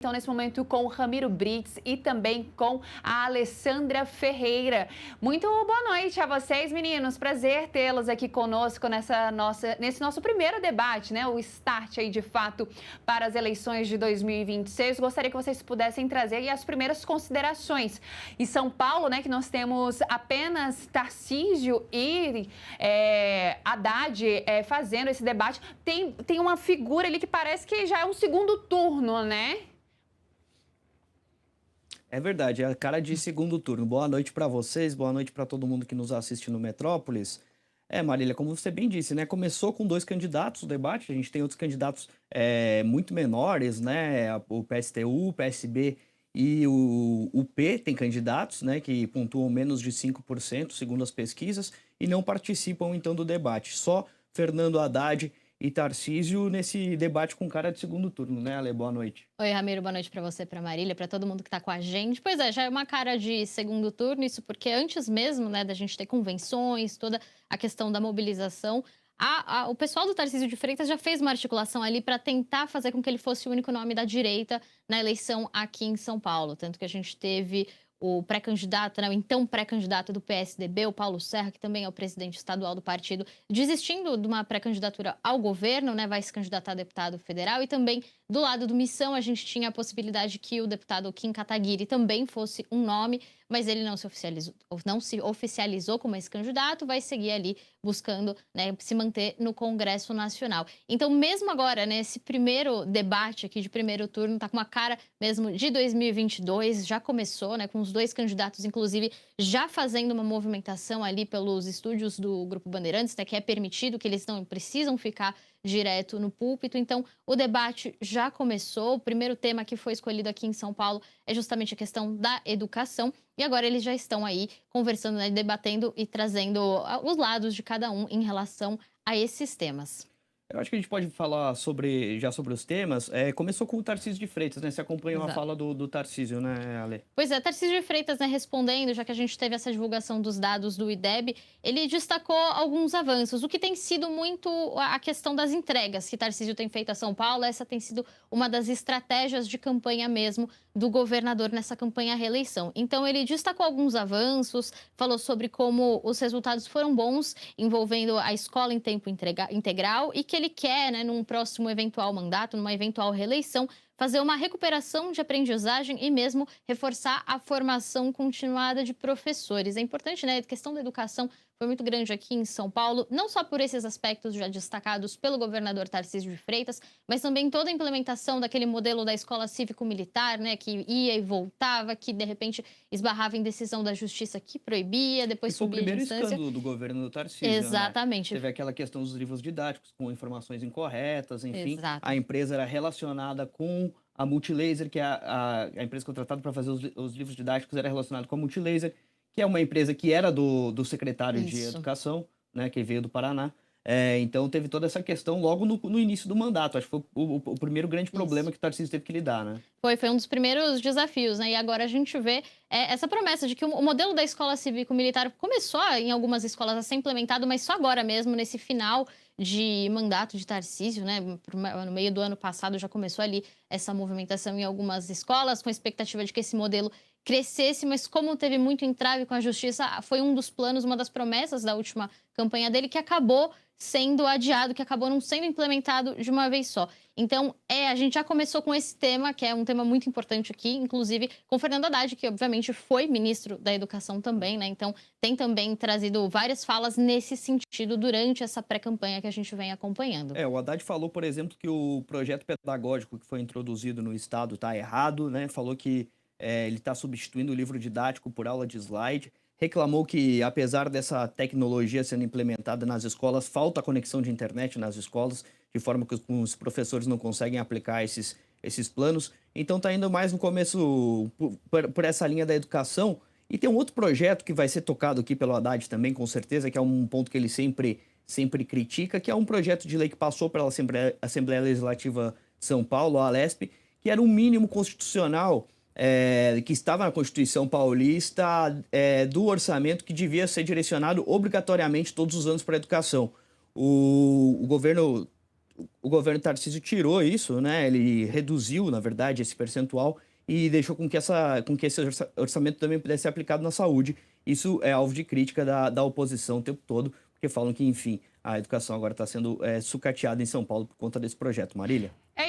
Então, nesse momento, com o Ramiro Brits e também com a Alessandra Ferreira. Muito boa noite a vocês, meninos. Prazer tê-los aqui conosco nesse nosso primeiro debate, né? O start aí, de fato, para as eleições de 2026. Gostaria que vocês pudessem trazer aí as primeiras considerações. Em São Paulo, né, que nós temos apenas Tarcísio e Haddad fazendo esse debate. Tem uma figura ali que parece que já é um segundo turno, né? É verdade, é a cara de segundo turno. Boa noite para vocês, boa noite para todo mundo que nos assiste no Metrópolis. Marília, como você bem disse, né? Começou com 2 candidatos o debate, a gente tem outros candidatos muito menores, né? O PSTU, o PSB e o P tem candidatos, né? Que pontuam menos de 5%, segundo as pesquisas, e não participam então do debate. Só Fernando Haddad e Tarcísio nesse debate com cara de segundo turno, né, Ale? Boa noite. Oi, Ramiro, boa noite para você, para Marília, para todo mundo que está com a gente. Pois é, já é uma cara de segundo turno, isso porque antes mesmo, né, da gente ter convenções, toda a questão da mobilização, o pessoal do Tarcísio de Freitas já fez uma articulação ali para tentar fazer com que ele fosse o único nome da direita na eleição aqui em São Paulo. Tanto que a gente teve o pré-candidato, né, o então pré-candidato do PSDB, o Paulo Serra, que também é o presidente estadual do partido, desistindo de uma pré-candidatura ao governo, né, vai se candidatar a deputado federal. E também do lado do Missão, a gente tinha a possibilidade que o deputado Kim Kataguiri também fosse um nome, mas ele não se oficializou como esse candidato, vai seguir ali buscando, né, se manter no Congresso Nacional. Então, mesmo agora, nesse primeiro debate aqui de primeiro turno, tá com uma cara mesmo de 2022, já começou, né, com os 2 candidatos, inclusive, já fazendo uma movimentação ali pelos estúdios do Grupo Bandeirantes, né, que é permitido, que eles não precisam ficar direto no púlpito. Então, o debate já começou. O primeiro tema que foi escolhido aqui em São Paulo é justamente a questão da educação. E agora eles já estão aí conversando, né, debatendo e trazendo os lados de cada um em relação a esses temas. Eu acho que a gente pode falar sobre os temas. Começou com o Tarcísio de Freitas, né? Você acompanhou a fala do Tarcísio, né, Ale? Pois é, Tarcísio de Freitas, né, respondendo, já que a gente teve essa divulgação dos dados do IDEB, ele destacou alguns avanços. O que tem sido muito a questão das entregas que Tarcísio tem feito a São Paulo, essa tem sido uma das estratégias de campanha mesmo do governador nessa campanha à reeleição. Então, ele destacou alguns avanços, falou sobre como os resultados foram bons, envolvendo a escola em tempo integral, e que ele quer, né, num próximo eventual mandato, numa eventual reeleição, fazer uma recuperação de aprendizagem e mesmo reforçar a formação continuada de professores. É importante, né? A questão da educação foi muito grande aqui em São Paulo, não só por esses aspectos já destacados pelo governador Tarcísio de Freitas, mas também toda a implementação daquele modelo da escola cívico-militar, né? Que ia e voltava, que de repente esbarrava em decisão da justiça que proibia, depois subia de instância. Foi o primeiro escândalo do governo do Tarcísio, exatamente, né? Teve aquela questão dos livros didáticos com informações incorretas, enfim. Exato. A empresa era relacionada com a Multilaser, que é a empresa contratada para fazer os livros didáticos, era relacionada com a Multilaser, que é uma empresa que era do secretário de Educação, né, que veio do Paraná. Então teve toda essa questão logo no início do mandato. Acho que foi o primeiro grande problema que o Tarcísio teve que lidar, né? Foi um dos primeiros desafios, né? E agora a gente vê essa promessa de que o modelo da escola cívico-militar começou em algumas escolas a ser implementado, mas só agora mesmo, nesse final de mandato de Tarcísio, né? No meio do ano passado já começou ali essa movimentação em algumas escolas, com a expectativa de que esse modelo crescesse, mas como teve muito entrave com a justiça, foi um dos planos, uma das promessas da última campanha dele, que acabou sendo adiado, que acabou não sendo implementado de uma vez só. Então, a gente já começou com esse tema, que é um tema muito importante aqui, inclusive com Fernando Haddad, que obviamente foi ministro da Educação também, né? Então, tem também trazido várias falas nesse sentido durante essa pré-campanha que a gente vem acompanhando. O Haddad falou, por exemplo, que o projeto pedagógico que foi introduzido no Estado está errado, né? Falou que ele está substituindo o livro didático por aula de slide. Reclamou que, apesar dessa tecnologia sendo implementada nas escolas, falta conexão de internet nas escolas, de forma que os professores não conseguem aplicar esses planos. Então está indo mais no começo por essa linha da educação. E tem um outro projeto que vai ser tocado aqui pelo Haddad também, com certeza, que é um ponto que ele sempre critica, que é um projeto de lei que passou pela Assembleia Legislativa de São Paulo, a Alesp, que era um mínimo constitucional que estava na Constituição Paulista, do orçamento que devia ser direcionado obrigatoriamente todos os anos para a educação. O governo o governo Tarcísio tirou isso, né? Ele reduziu, na verdade, esse percentual e deixou com que esse orçamento também pudesse ser aplicado na saúde. Isso é alvo de crítica da oposição o tempo todo, porque falam que, enfim, a educação agora está sendo sucateada em São Paulo por conta desse projeto. Marília?